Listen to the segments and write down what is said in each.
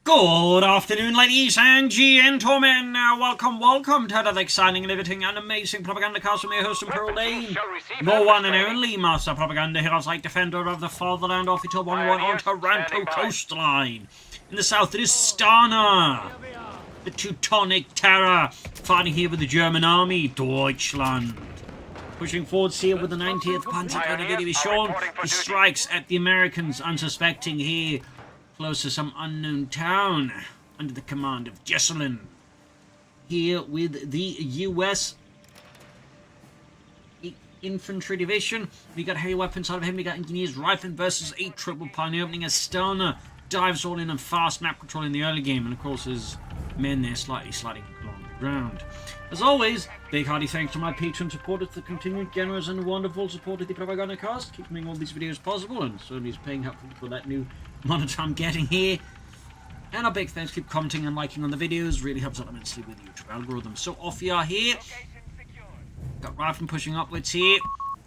Good afternoon, ladies and gentlemen. Welcome to another exciting, riveting, and amazing Propagandacast from your host and Pearl Lane. The one and only Master Propaganda Heroes, like defender of the fatherland, off Ito 1-1 on Taranto Coastline. In the south, it is Stana, the Teutonic terror, fighting here with the German army, Deutschland. Pushing forward here with the 90th Panzer Division, he strikes at the Americans, unsuspecting here, close to some unknown town, under the command of Jesulin. Here with the US Infantry Division, we got heavy weapons out of him, we got engineers rifle versus a triple pioneer opening as Stana dives all in and fast map control in the early game, and of course his men there slightly sliding along the ground. As always, big hearty thanks to my Patreon supporters, the continued generous and wonderful support of the Propagandacast, keeping all these videos possible, and certainly is paying up for that new monitor I'm getting here. And a big thanks, keep commenting and liking on the videos, really helps out immensely with the YouTube algorithm. So off we are here. Got rifle pushing upwards here.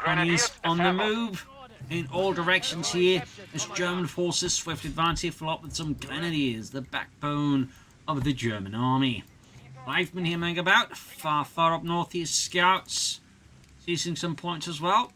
Enemies on the move in all directions here as German forces swift advance here, follow up with some grenadiers, the backbone of the German army. Riflemen here moving about, far up north here, scouts seizing some points as well.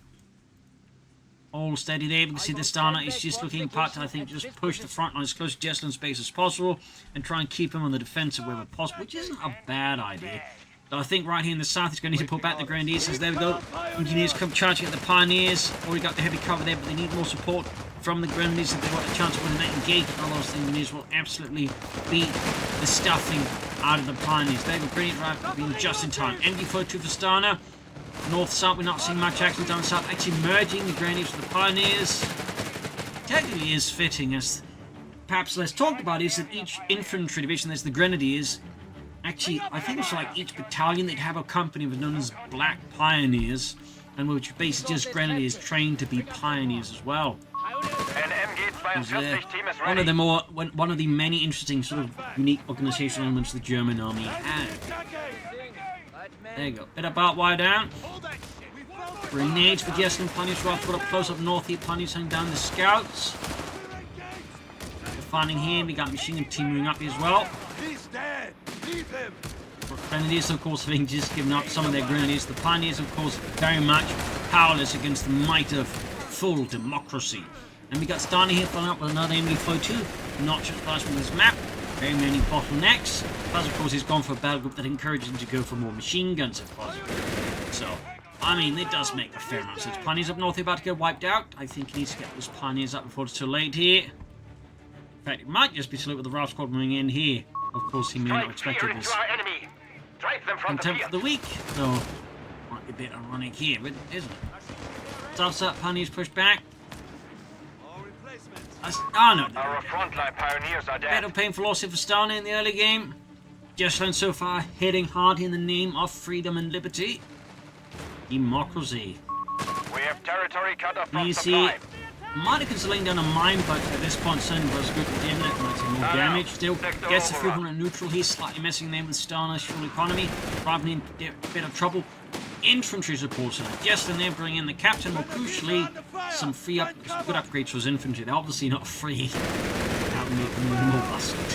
All steady there. We can see the Stana is just looking part to, I think, just push the front line as close to Jesulin's base as possible and try and keep him on the defensive wherever possible, which isn't a bad idea. But I think right here in the south, he's going to need to put back the Grenadiers. There we go. Engineers come charging at the Pioneers. Already got the heavy cover there, but they need more support from the Grenadiers if they want a chance of winning that engagement. Otherwise, the Engineers will absolutely beat the stuffing out of the Pioneers. There we go. Grenadier rifle being just in time. MD42 for Stana. North-south, we're not seeing much action down south. Actually merging the Grenadiers with the Pioneers. Technically is fitting, as perhaps less talked about, is that each infantry division, there's the Grenadiers. Actually, I think it's like each battalion, they'd have a company known as Black Pioneers, and which are basically just Grenadiers trained to be Pioneers as well. One of the many interesting sort of unique organizational elements the German army had. There you go. Bit about wire down. Grenades for Jesulin. Pioneers right foot up close up north here. Pioneers hang down the scouts. We're finding here. We got machine gun team moving up here as well. Grenadiers, of course, having just given up some of their Grenadiers. The Pioneers, of course, very much powerless against the might of full democracy. And we got Stana here following up with another MD42. Not just flash with this map. Very many bottlenecks. Plus, of course, he's gone for a battle group that encourages him to go for more machine guns if possible. So, I mean, it does make a fair amount of sense. Pioneers up north are about to get wiped out. I think he needs to get those Pioneers up before it's too late here. In fact, it might just be too late with the Ralph squad moving in here. Of course, he may not expect this contempt for the weak, though might be a bit ironic here, but isn't it? South Pioneers pushed back. Oh no. Our frontline pioneers are dead. Bit of painful loss here for Stana in the early game. Jesulin so far hitting hard in the name of freedom and liberty. Democracy. We have territory cut off from you supply. See, might have considered laying down a mine, but at this point certainly was good for him. That might take more damage. Still gets the 300 neutral. He's slightly messing there with Stana's fuel economy. Driving in a bit of trouble. Infantry support center. Jesulin there bringing in the captain, but crucially some good upgrades for his infantry. They're obviously not free. That would make them more busted.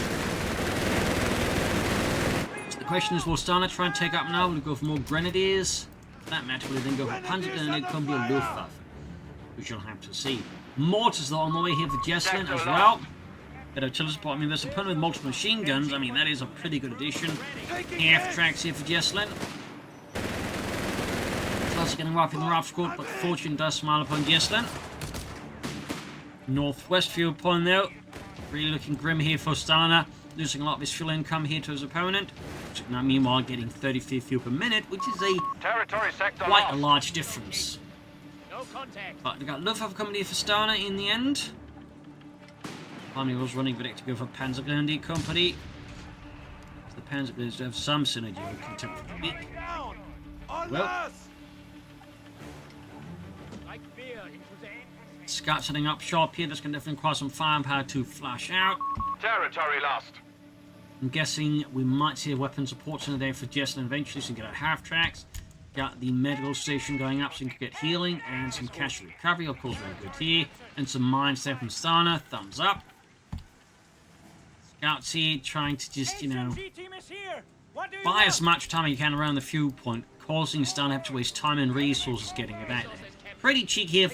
So the question is, will Stana try and take up now? Will he go for more Grenadiers? For that matter, will he then go for Panzer Grenadier Combi or Luftwaffe? We shall have to see. Mortars though on the way here for Jesulin as well. Bit of artillery support. I mean, there's a opponent with multiple machine guns. I mean, that is a pretty good addition. Half tracks here for Jesulin. Also getting rough in the rough squad, but fortune does smile upon Jesulin. Northwest fuel point though, really looking grim here for Stana, losing a lot of his fuel income here to his opponent. Now, meanwhile, getting 33 fuel per minute, which is quite a large difference. But we got Luftwaffe coming here for Stana in the end. Army was running but to go for Panzer Grenadier Company. The Panzer Grenadiers have some synergy with contempt for the weak. Well. Scouts setting up shop here. That's going to definitely require some firepower to flash out. Territory lost. I'm guessing we might see a weapon support center there for Jesulin eventually, so you can get out half tracks. Got the medical station going up so you can get healing and some casualty recovery. Of course, very good here. And some mines there from Stana. Thumbs up. Scouts here trying to just, you know, buy as much time as you can around the fuel point, causing Stana to have to waste time and resources getting it back there. Pretty cheeky here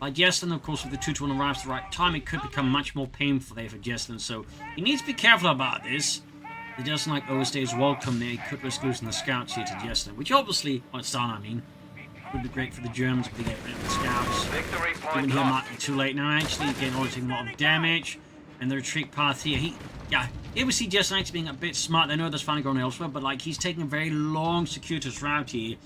by Jesulin. Of course, if the 2-1 arrives at the right time, it could become much more painful there for Jesulin, so he needs to be careful about this. It doesn't like overstays welcome there. He could risk losing the scouts here to Jesulin, which obviously, well, Stana, I mean, would be great for the Germans if they get rid of the scouts. Even here might be too late now, actually. Again, already taking a lot of damage. And the retreat path here, here we see Jesulin actually being a bit smart. They know there's finally going elsewhere, but like he's taking a very long, circuitous route here.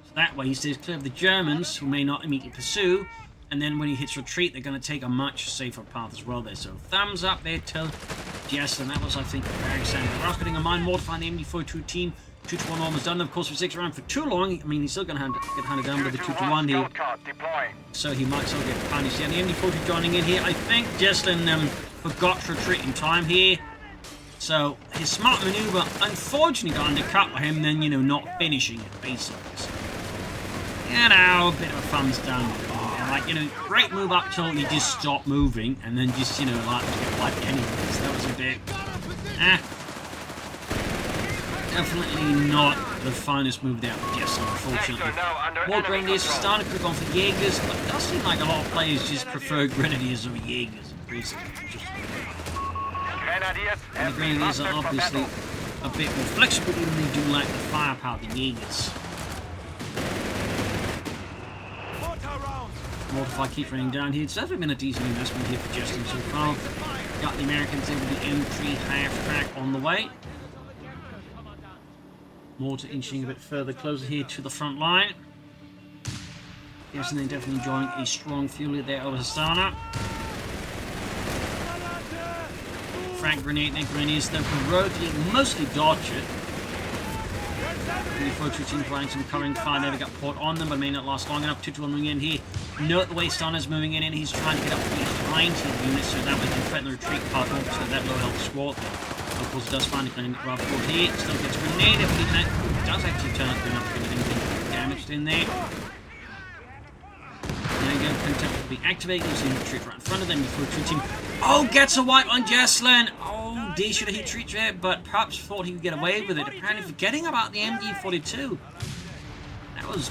So that way he stays clear of the Germans, who may not immediately pursue. And then when he hits retreat, they're going to take a much safer path as well there. So thumbs up there to Jesulin. That was, I think, very sound. We're also getting a mind mortifying the MD42 team. 2-1 almost done. Of course, if he sticks around for too long, I mean, he's still going to get handed down by the 2-1 here. So he might still get punished. Yeah, the MD42 joining in here. I think Jesulin forgot to retreat in time here. So his smart maneuver unfortunately got undercut by him, then, you know, not finishing it, basically. So, you know, a bit of a thumbs down. Like, you know, great move up till you just stop moving, and then just, you know, like anyways. That was a bit, definitely not the finest move there with Jesulin, unfortunately. More grenadiers for Stana, could have gone for Jaegers, but it does seem like a lot of players just prefer grenadiers over Jaegers, recently. And the grenadiers are obviously a bit more flexible, even they do lack the firepower of the Jaegers. Mortify keeps running down here. It's definitely been a decent investment here for Jesulin so far. Got the Americans in with the M3 half track on the way. Mortar inching a bit further closer here to the front line. Jesulin definitely enjoying a strong fuel there over Stana. Frag grenade, and grenades, though heroically mostly dodge it. The 4-2 team providing some covering fire there. They got port on them, but may not last long enough. 2-1 moving in here. Note the way Stana's moving in, and he's trying to get up behind his units so that way he can threaten the retreat path over to that low health squad. Of course, it does find a grenade rather good here. Still gets a grenade, but he does actually turn out to be enough to get anything damaged in there. There you go, Contempt will be activated. You see him retreat right in front of them before the 2 team. Oh, gets a wipe on Jesulin! Oh, D should have hit retreat there, but perhaps thought he could get away with it. Apparently forgetting about the MD42. That was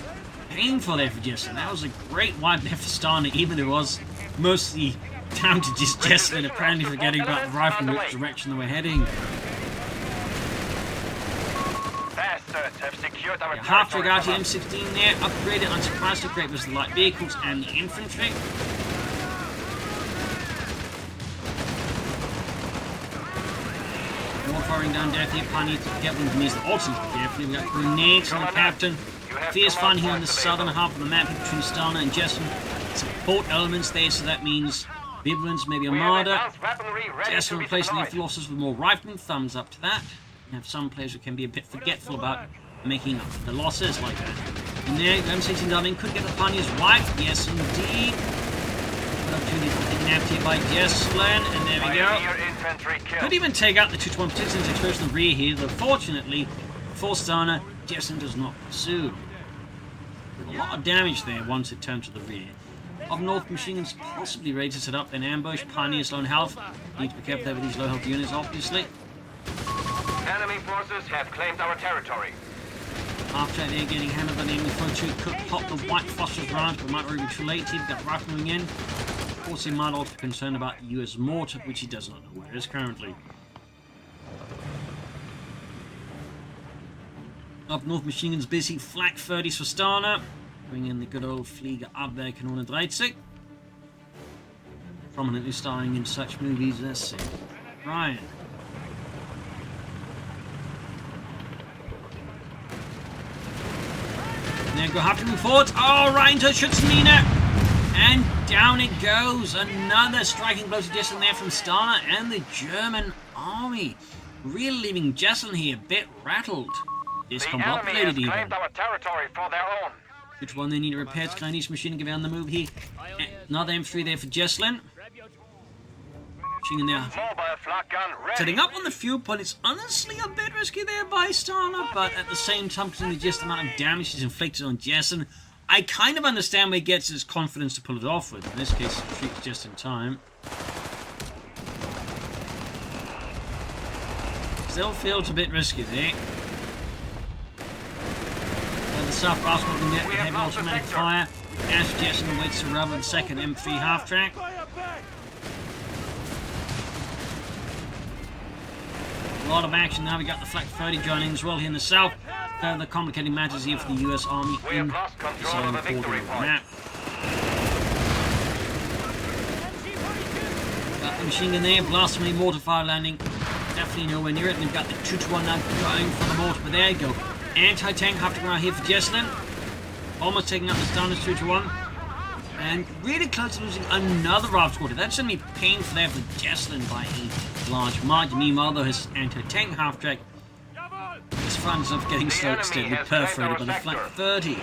painful there for Jesulin. That was a great wipe there for Stana, even if it was mostly down to just Jesulin apparently forgetting about the rifle and which direction they were heading. Yeah, half regard to M16 there, upgraded, unsurprised upgrade was the light vehicles and the infantry. More firing down there, the Pani to get one of these ultimately carefully. We got grenades on the captain. Fierce fun here on the southern half of the map between Stana and Jesulin. Support elements there, so that means Vibrance, maybe Armada. Jesulin replacing the losses with more riflemen, thumbs up to that. You have some players who can be a bit forgetful about making up the losses like that. And there, M16 Darling could get the Panya's wife. Yes, indeed. Good opportunity for taking napped here by Jesulin, and there we go. Could even take out the 2-1 particularly exposed in the rear here, though fortunately, for Stana, Jesulin does not pursue. A lot of damage there once it turned to the rear. Up north, machine guns possibly ready to set up an ambush. Pioneers low in health. Need to be careful there with these low health units, obviously. Enemy forces have claimed our territory. After they're getting handled by the enemy 4-2, could pop the white phosphorus round, but might already be too late. He's got rifle moving in. Of course, he might also be concerned about the US mortar, which he does not know where it is currently. Up north, machine guns busy. Flak 30s for Stana. Bring in the good old Flieger Abwehr Kanone 30. Prominently starring in such movies as Ryan. There go, have to move forward. Oh, right into Schützenmine. And down it goes. Another striking blow to Jesulin there from Stana and the German army. Really leaving Jesulin here a bit rattled. Discombobulated even. Our territory for their own. Which one they need to repair? Chinese machine gun on the move here. Another M3 there for Jesulin. In there. Setting up on the fuel point, it's honestly a bit risky there by Stana, but at the same time, considering the just amount of damage he's inflicted on Jesulin, I kind of understand where he gets his confidence to pull it off with. In this case, retreats just in time. Still feels a bit risky there. The South Brass will be met with heavy automatic fire. As Jesulin waits to rub the second M3 half-track. A lot of action now. We got the Flak 30 joining as well here in the south. Further complicating matters here for the US Army in the southern border of the map. Got the machine gun there, blasting the mortar fire landing. Definitely nowhere near it. And we've got the 2-1 now going for the mortar, but there you go. Anti-tank half-track right here for Jesulin. Almost taking up the Stana's 2-1. And really close to losing another RAV squad. That's certainly painful there for Jesulin by a large margin. Meanwhile, though, his anti-tank half-track just finds himself getting so extended, perforated by the Flak 30.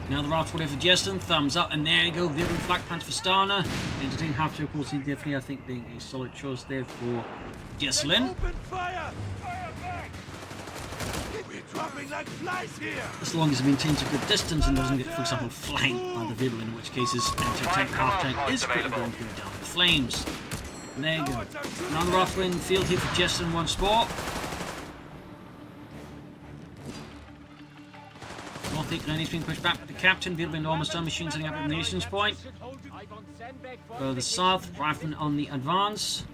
Now the RAV squad here for Jesulin. Thumbs up, and there you go. Vibrant Flak Pants for Stana. Anti-tank half-track, of course, definitely, I think, being a solid choice there for Jesulin. As long as he maintains a good distance and doesn't get, for example, flanked by the Jesulin, in which case his anti-tank half-tank is quickly going to go down in flames. And there you go. Another RAV in the field here for Jesulin once more. North Glennie's being pushed back by the captain. Jesulin almost done. Machine setting up at the nation's point. The south, rifleman on the advance.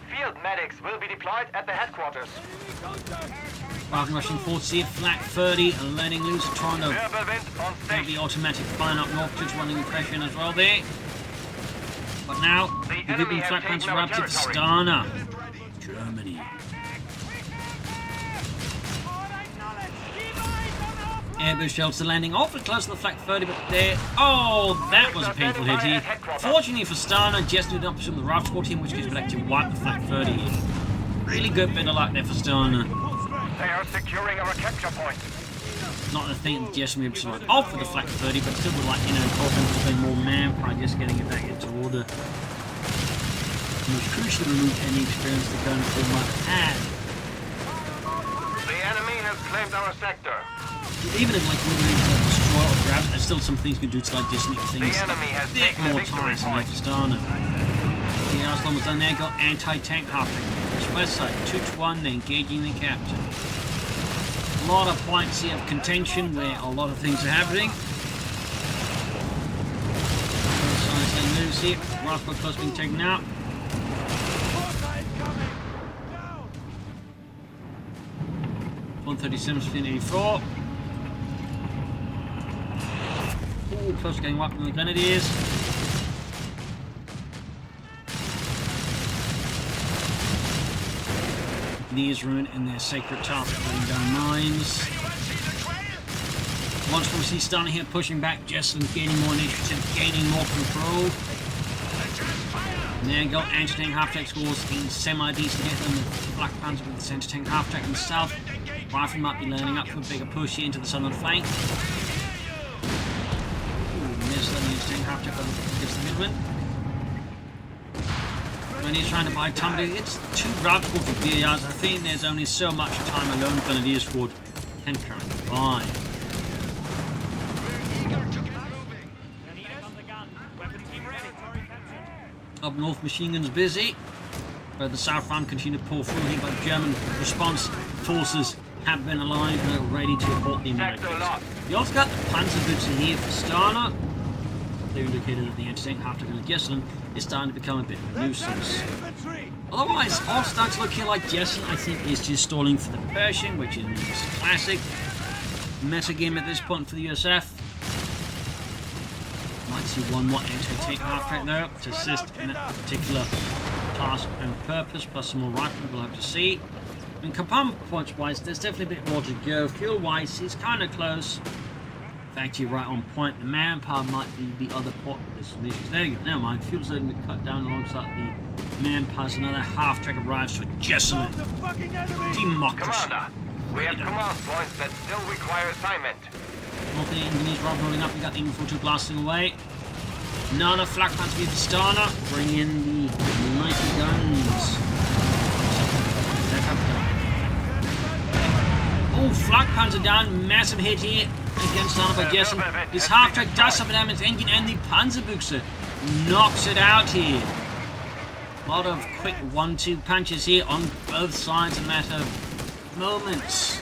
Field medics will be deployed at the headquarters. Rifleman rushing forward, see it, Flak 30, and letting loose a Taranto. Heavy automatic fire up north, just running pressure in as well there. But now, the Vibrant Flak Pants are up to Stana, Germany. Airbus shells are landing awfully close to the Flak 30, but there. Oh, that was a painful hit here. Fortunately for Stana, Jesulin did not pursue the RAV squad team, which could actually wipe the Flak 30 here. Really good bit of luck there for Stana. They are securing our capture point. Not the thing that Jesulin was right off with the Flak 30, but still would like, talking to spend more manpower just getting it back into order. And was crucial to remove any experience the gun still might have had. The enemy has claimed our sector. Even if like we were able to destroy or grab, there's still some things we can do to like just make things a bit more tiresome like Stana. The last one was done there, got anti-tank half-track. West side, 2-1, they're engaging the captain. A lot of points here of contention where a lot of things are happening. Both sides letting loose here. Rifle close being taken out. .137 84. Ooh, close to getting wiped from the Grenadiers. These ruin in their sacred task of laying down mines. Once we see Stana here pushing back, Jesulin gaining more initiative, gaining more control. And there you go, anti-tank half-track scores in semi-decent hit them with Black Panther with the anti-tank half-track in the south. Rifle might be lining up for a bigger push here into the southern flank. Ooh, missed the anti-tank half-track gives the midwind. When he's trying to buy time, it's too radical for BARs. I think there's only so much time alone Grenadier squad can currently buy. Up north, machine guns busy. But the south front continue to pour through here, but German response forces have been aligned and are ready to report the Americans. You also got the Panzer boots in here for Stana. They're indicated that the anti-tank half-track and Jesulin is starting to become a bit of a nuisance. Otherwise, all starts looking like Jesulin, I think, is just stalling for the Pershing, which is a classic meta game at this point for the USF. Might see one more anti-tank half-track there to assist in that particular task and purpose, plus some more rifle we'll have to see. I mean, compound points-wise, there's definitely a bit more to go. Fuel-wise, he's kind of close. Actually right on point. The manpower might be the other part of this mission. There you go. Never mind. Fuel's letting me cut down alongside the manpower. Another half-track arrives for Jesulin. Democracy. Commander, we have command points that still require assignment. North Indianese rob rolling up. We got the infantry blasting away. Another Flak Pants for Stana. Bring in the mighty guns. Oh, Flak Pants are down. Massive hit here against Stana by Jesulin. His half-track does some damage to engine and the Panzerbuchse knocks it out here. A lot of quick 1-2 punches here on both sides in a matter of moments.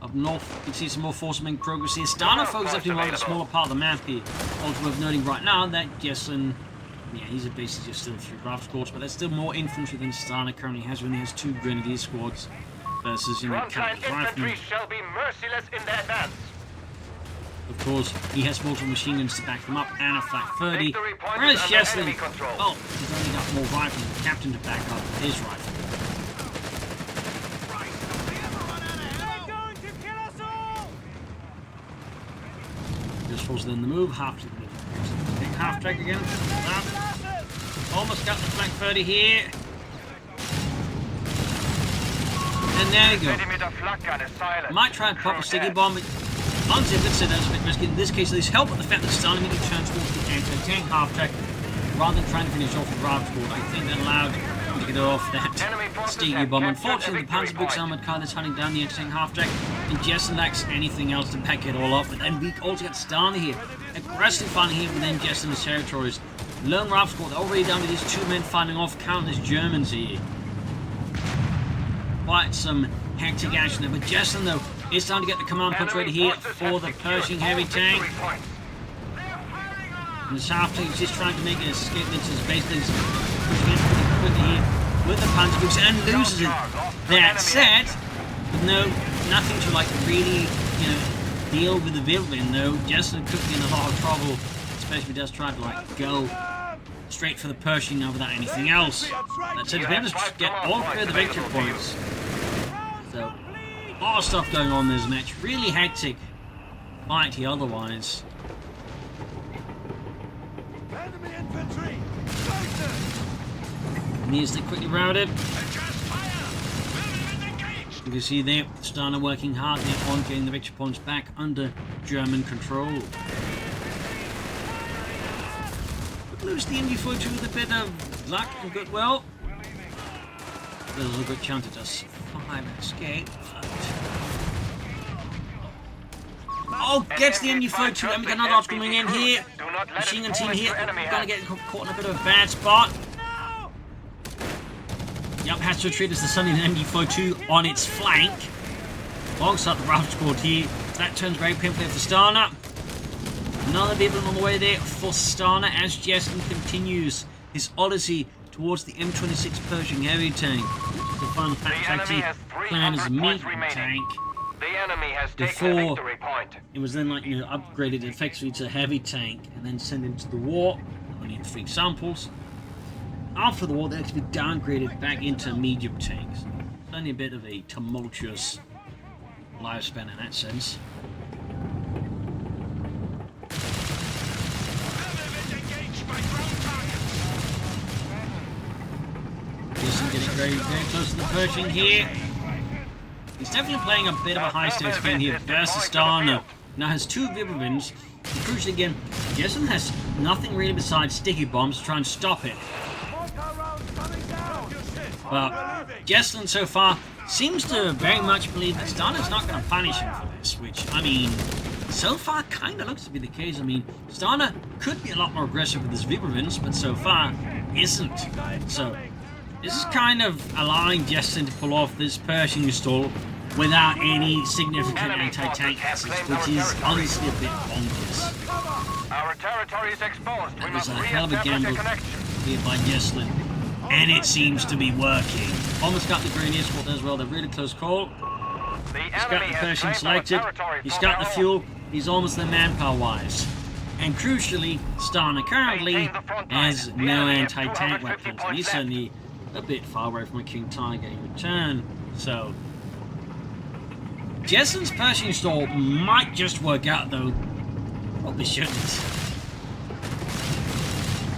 Up north, you can see some more force making progress here. Stana focuses definitely on the smaller part of the map here. Also worth noting right now that Jesulin, yeah, he's basically just still 3 draft squads, but there's still more infantry than Stana currently has. He only has 2 grenadier squads versus, you know, Frontline infantry shall be merciless in their advance. Of course, he has multiple machine guns to back them up and a flak 30. Victory point Whereas is under Jesulin, enemy control. oh, he's only got more rifles than the captain to back up his rifle. Just forces then the move, half track again. Almost got the flank 30 here. And there we go. Might try and pop a sticky bomb, but honestly, I would say that's a bit risky. In this case, at least help with the fact that Stana immediately turns towards the anti-tank half track rather than trying to finish off the draft squad. I think that allowed him to get off that sticky bomb. Unfortunately, the Panzerbuk's armored car that's hunting down the anti-tank half track, and Jesulin lacks anything else to back it all up. But then we also got Stana here, aggressively fighting here within Jesulin's territories. Lone Raft squad already down to these 2 men fighting off countless Germans here. Quite some hectic action there, but Jesulin though is time to get the command punch ready here for the Pershing heavy tank. And the South tank is just trying to make an escape into his base. He's pushing in pretty quickly here with the Panzerbukes and loses it. That said, with nothing to like really, you know, deal with the Jesulin though, Jesulin could be in a lot of trouble, especially if he does try to like go straight for the Pershing now without anything else. That said, he's been able to get all 3 of the victory points. So, a lot of stuff going on in this match. Really hectic fight here otherwise. Needs to quickly routed. You can see there, Stana working hard there on getting the victory points back under German control. Lose the MG42 with a bit of luck and goodwill. There's a good chance to just survive and escape. Oh, gets the MG42, and we got another arch coming in here. Machine gun team here, gonna get caught in a bit of a bad spot. Yep, has to retreat as the Sunny and MG42 on its flank. Alongside the Raft squad here. So that turns very painfully for Stana. Another vehicle on the way there for Stana as Jesulin continues his odyssey towards the M26 Pershing heavy tank. The fun fact he planned as a meat tank. The enemy has taken a victory point. It was then like, you know, upgraded effectively to heavy tank and then sent into the war. Only 3 samples. After the war, they actually downgraded back into medium tanks. It's only a bit of a tumultuous lifespan in that sense. Jesulin getting very, very close to the Pershing here. He's definitely playing a bit of a high stakes game here versus Stana. Now has 2 Vibrants. Crucially again, Jesulin has nothing really besides sticky bombs to try and stop it. But Jesulin so far seems to very much believe that Stana's not going to punish him for this, which, I mean, so far kind of looks to be the case. I mean, Stana could be a lot more aggressive with his Vibrants, but so far isn't. So, this is kind of allowing Jesulin to pull off this Pershing stall without any significant anti-tank assets, which is honestly a bit bonkers. Our territory is exposed. That was a hell of a gamble here by Jesulin, and it seems to be working. Almost got the Grenadier squad as well. They're really close call. He's got the Pershing selected. He's got the fuel. He's almost there manpower-wise. And crucially, Stana currently has no anti-tank weapons. And he's certainly a bit far away from a King Tiger in return. So, Jesulin's Pershing stall might just work out, though. Probably shouldn't.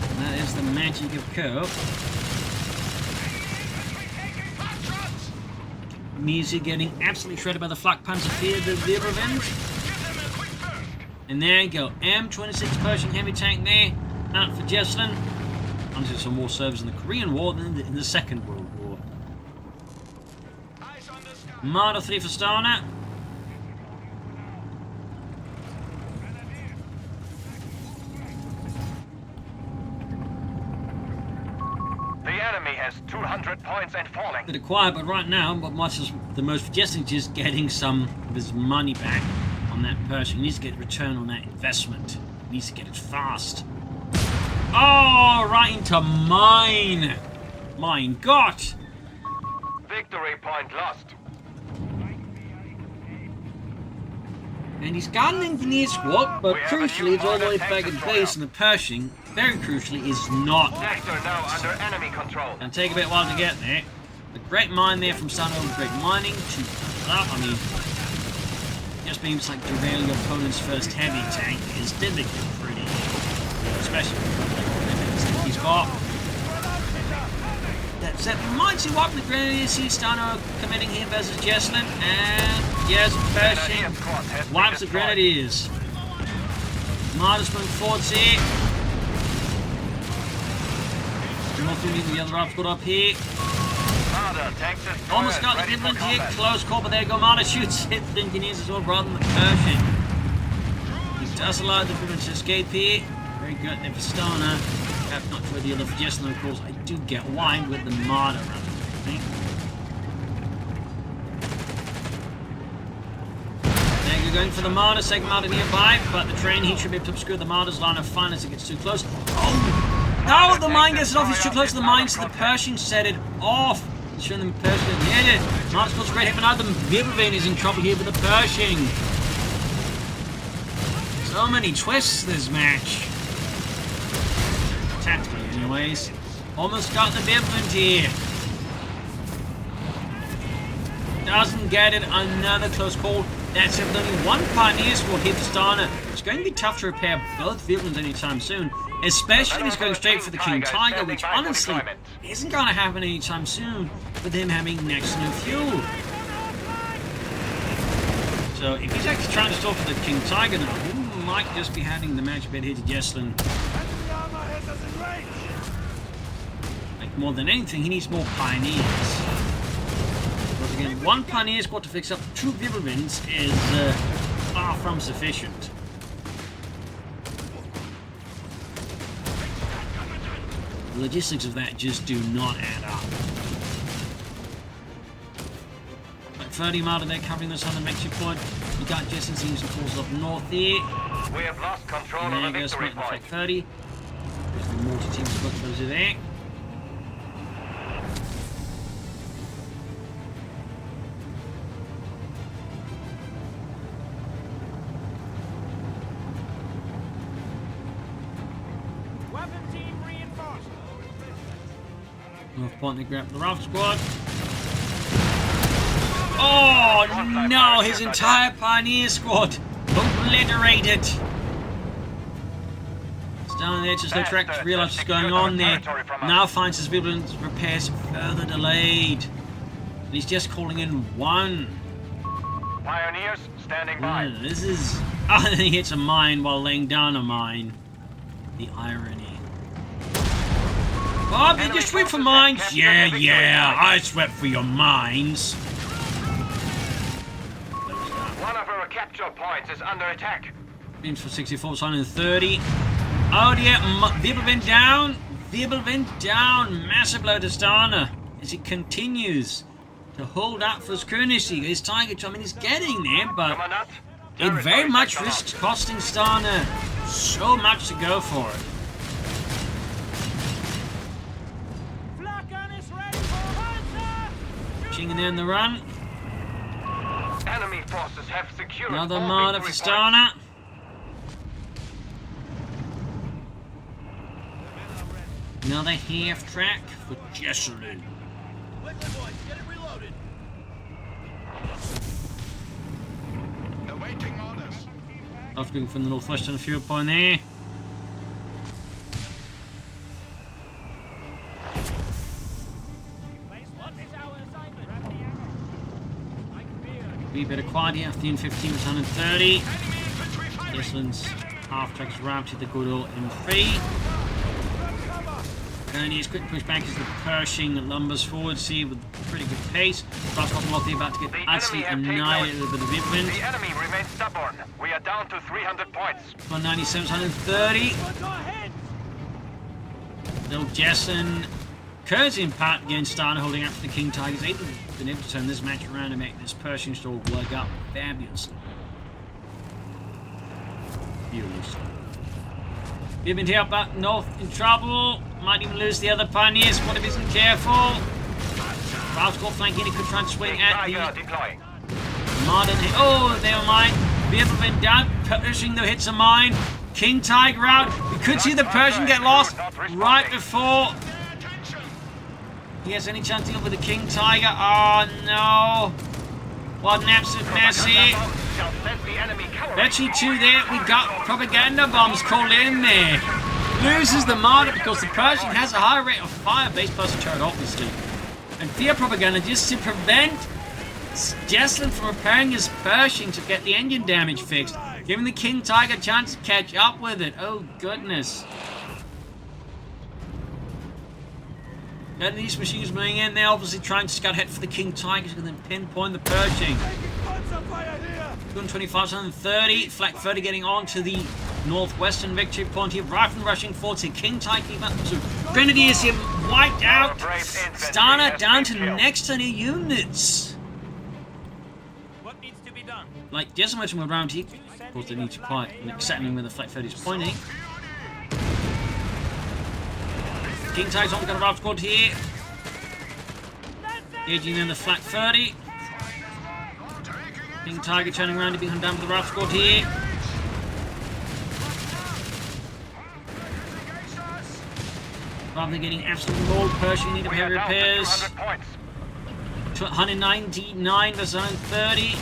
And that is the magic of Coh. Music getting absolutely shredded by the flak panzer here, the Vibrant. And there you go, M26 Pershing heavy tank there, out for Jesulin. Until some more service in the Korean War than in the Second World War. Marder 3 for Stana. enemy has 200 points and falling. Bit of quiet, but right now, what much is the most suggesting is just getting some of his money back on that Pershing. He needs to get return on that investment. He needs to get it fast. Oh, right into mine. Mine got. Victory point lost. And he's got an engineer squad, but crucially it's all the way back at base, and the Pershing, very crucially, is not. Sector now under enemy control. Gonna take a bit while to get there. The great mine there from Stana, great mining to up. I mean, just being like derail your opponent's first heavy tank is typically pretty, especially like he's got. That said, we might see what the Grenadiers see Stana committing here versus Jesulin, and yes, Pershing wipes the Grenadiers. Martisman forwards here. North the other up's got up here. Almost got the Midlands here, close call, but there you go. Marta shoots hit the engineers as well rather than the Pershing. He does allow the Midlands to escape here. Very good there for Stana. Perhaps not for the other for Jesulin, of course. I do get why with the Marta around, I think. There you're going for the Marta, second Marta nearby, but the train he should be able to obscure the Marta's line of fire as it gets too close. Oh! No, the mine gets it off. He's too close to the mine, so the Pershing set it off. He's showing them Pershing hit it. Marta's got a great hit, but now the Vibravain is in trouble here with the Pershing. So many twists this match. Tactically, anyways. Almost got the Vibravain here. Doesn't get it. Another close call. That's it. With only one Pioneer squad here for Stana. It's going to be tough to repair both Vibravains anytime soon. Especially if he's going straight for the King Tiger, which honestly isn't going to happen anytime soon with him having next to no fuel. So if he's actually trying to stall for the King Tiger now, he might just be handing the match a bit here to Jesulin. Like more than anything, he needs more Pioneers. Because again, one Pioneer squad to fix up 2 Vibravains is far from sufficient. The logistics of that just do not add up. Like 30 Marta there covering this on the Mexico point. You got Jesulin seems to force up north here. We have lost control And of there the goes victory like point. 30. There's the mortar teams got those in there. North point, they grab the Ralph squad. Oh no, his entire Pioneer squad obliterated. It's down there, just no track to realise what's going on there. Now finds his Vibravain repairs further delayed. And he's just calling in one. Pioneers standing by. This is. Oh, and he hits a mine while laying down a mine. The irony. Bob, did you sweep for mines? Yeah, I swept for your mines. One of our capture points is under attack. Beams for 64, 130. Oh dear, Vibravain down. Vibravain down. Massive blow to Stana as he continues to hold up for his Koenigsegg. His Tiger, I mean, he's getting there, but it very much risks costing Stana so much to go for it. In there in the run. Enemy forces have secured Another all Marta for victory Stana. Another half track for Jesulin. After going from the northwestern fuel point there. A bit of quiet here after the N15 was 130. Jesulin's half track is round to the good old M3. Grenadiers quick push back as the Pershing lumbers forwards here with pretty good pace. Fast off off, they're about to get absolutely annihilated with the Vibravain. The enemy remains stubborn. We are down to 300 points. 197, 130. Little Jesulin Coh3 in part against Stana holding out for the King Tigers. They've been able to turn this match around and make this Pershing stall work out fabulously. Beautiful. Given here up north in trouble. Might even lose the other pioneers. What if he isn't careful? Ralph's got flanking. He could try and swing at the modern. Oh, never mind. Vehicle been down. Pershing though hits a mine. King Tiger out. We could see the Pershing get lost right before he has any chance to deal with the King Tiger. Oh no. What an absolute mess here. Actually, two there. We got propaganda bombs called in there. Loses the martyr because the Pershing has a high rate of fire based plus the turret, obviously. And fear propaganda just to prevent Jesulin from repairing his Pershing to get the engine damage fixed, giving the King Tiger a chance to catch up with it. Oh goodness. And these machines moving in, they're obviously trying to scout ahead for the King Tigers and then pinpoint the Pershing. 225, 130, Flak 30 getting on to the northwestern victory point here. Rifle rushing forward to King Tiger. Grenadiers here wiped out. Stana down to next to the units. What needs to be done? Like Jesulin from around here. Of course, they need to quiet and examining where the Flak 30 is pointing. King Tiger's only got a route squad here. Gauging in the Flak 30. King Tiger turning around to be down with the route squad here. Rather than getting absolutely mauled, Pershing need to heavy repairs. 199 versus 130.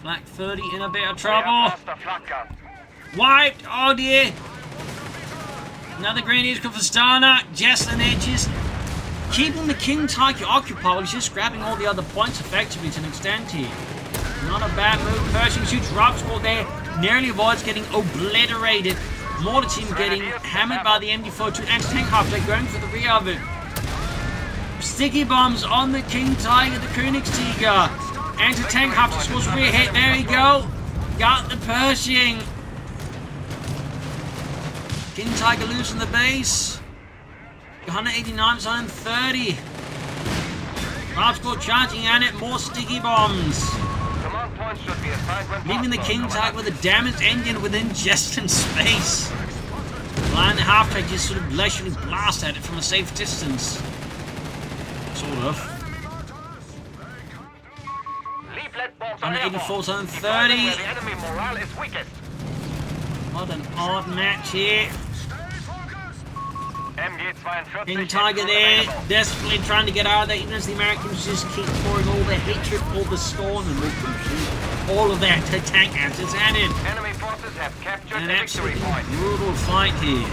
Flak 30 in a bit of trouble. Wiped! Oh dear! Another grenade come for Stana. Jesulin edges. Keeping the King Tiger occupied while he's just grabbing all the other points effectively to an extent here. Not a bad move. Pershing shoots route squad there. Nearly avoids getting obliterated. Mortar team getting hammered by the MD-42 anti-tank half-deck going for the rear of it. Sticky bombs on the King Tiger, the Königstiger. Anti-tank half-deck scores rear hit. There we go. Got the Pershing. King Tiger losing the base. 189, 130. Route squad charging at it. More sticky bombs. Leaving the King Tiger with a damaged engine within Jesulin space. Flying the half-track just sort of leisurely blast at it from a safe distance. Sort of. 184, 130. What an odd match here. King Tiger there, desperately trying to get out of there, even as the Americans just keep pouring all their hatred, all the scorn, and all of their tank assets at it. Enemy forces have captured An the victory absolutely point. brutal fight here.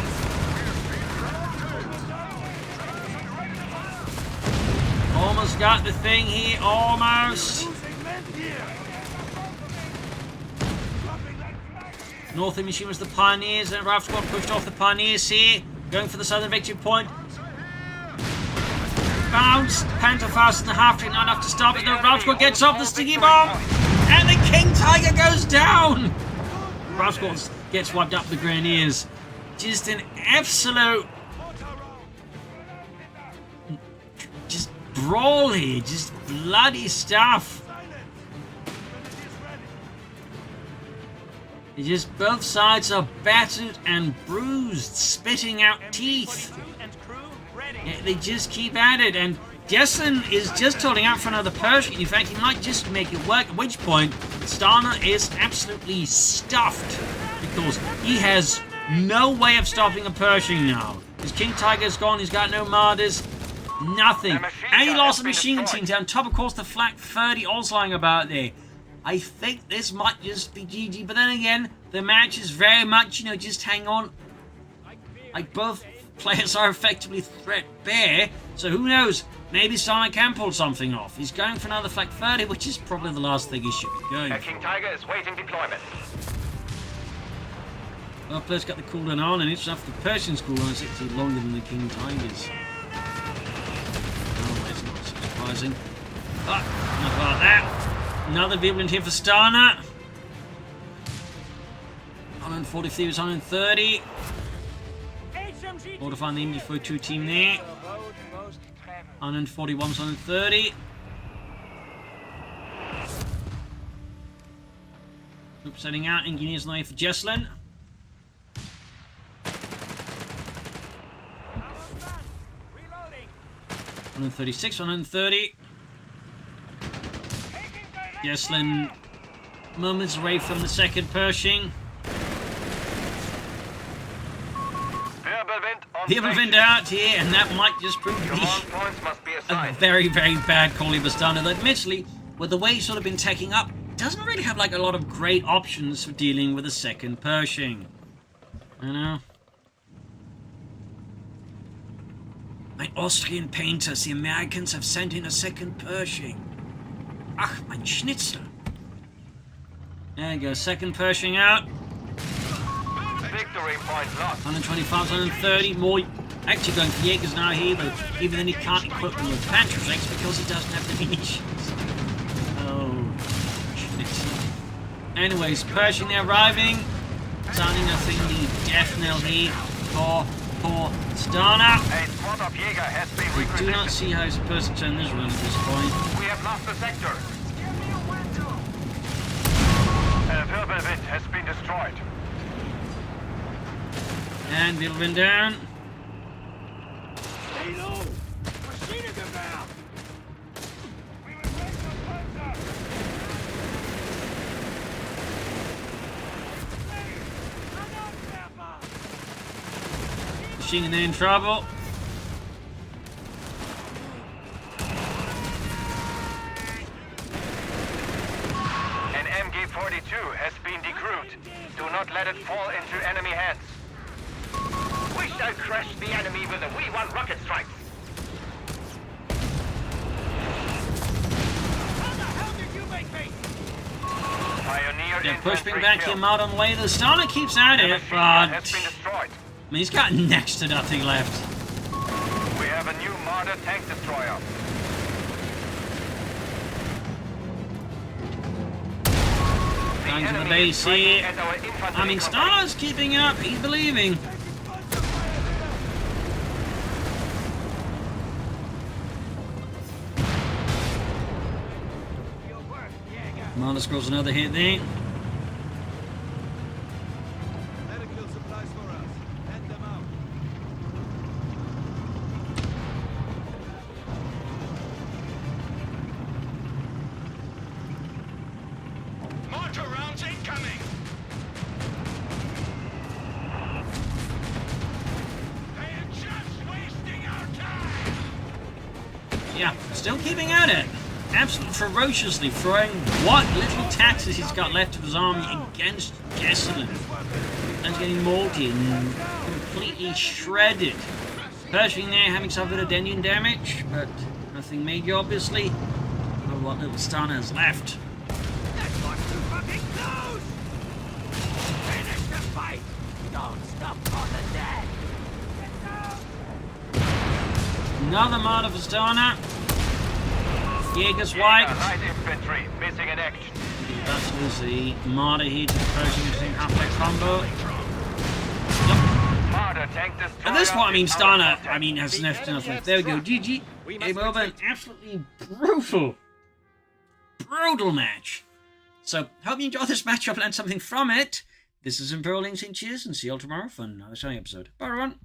Almost got the thing here, almost. Northern machine was the Pioneers, and Ralph squad pushed off the Pioneers here. Going for the southern victory point. Bounce. Panther fast in the half track, not enough to stop it. The Ralph squad gets off the sticky bomb. And the King Tiger goes down. Ralph squad gets wiped up the Grenadiers. Just an absolute. Just brawl here. Just bloody stuff. Just both sides are battered and bruised, spitting out teeth. Yeah, they just keep at it, and Jesulin is just holding out for another Pershing. In fact, he might just make it work, at which point Stana is absolutely stuffed because he has no way of stopping a Pershing now. His King Tiger's gone, he's got no martyrs, nothing. And he lost the machine gun team on top, of course, the Flak 30 also lying about there. I think this might just be GG, but then again, the match is very much, just hang on. Like, both players are effectively threat-bare, so who knows? Maybe Stana can pull something off. He's going for another Flak 30, which is probably the last thing he should be going for. King Tiger is waiting deployment. Well, players got the cooldown on, and it's after the Pershing's cooldown is actually longer than the King Tiger's. Oh, it's not so surprising. But, not about that. Another Vibrant here for Stana. 143 was 130. Or to find the MG42 team there. 141, 130. Oops, setting out. Engineers on the way for Jesulin. 136, 130. Jesulin moments away from the second Pershing. Wirbelwind out here, and that might just prove to be a very, very bad Coh3 Stana. That admittedly, with the way he's sort of been taking up, doesn't really have like a lot of great options for dealing with a second Pershing. You know? My Austrian painters, the Americans have sent in a second Pershing. Ach, mein Schnitzel. There you go, second Pershing out. Victory point lost. 125, 130, more actually going for Jaegers now here, but even then he can't equip them with Panzerjets because he doesn't have the munitions. Oh, shit. Anyways, Pershing they're arriving. Sounding I think the death knell here for Stana. A squad of Jaeger has been We requisitioned. do not see how he's supposed to turn this around at this point. We have lost the sector. Wirbelwind has been destroyed. And Wirbelwind down. Stay low! Maschinengewehr! Machine in trouble. An MG42 has been decrewed. Do not let it fall into enemy hands. We shall crush the enemy with the V1 rocket strikes. How the hell did you make me? Pioneer Yeah, push me infantry back killed. him out on the way. The Stana keeps at The it, machine but gun has been destroyed. I mean, he's got next to nothing left. We have a new Marder tank destroyer. Down to the enemy base is striking here. at our infantry I mean, company. Stana's keeping up. He's believing. Marder scores another hit there. Medical supplies for us. Hand them out. Mortar rounds incoming! They are just wasting our time! Yeah, still keeping at it. Absolutely ferociously throwing what little taxes he's got left of his army against Jesulin. And getting moldy and completely shredded. Pershing there having suffered a denting damage, but nothing major obviously. Oh, what little Stana has left. That's not too fucking close! Finish the fight! Don't stop for the dead! Get down! Another Marder for Stana. Jaeger's white. Light infantry missing in action. That was the Marder here to the Pershing using halfway combo. Marder tank destroyer. At this point, I mean, is out of Stana, contact. I mean, has left enough left. There we go, GG. Game over. An absolutely brutal match. So, hope you enjoyed this matchup, learned something from it. This is Imperial Links, cheers, and see you all tomorrow for another shiny episode. Bye, everyone.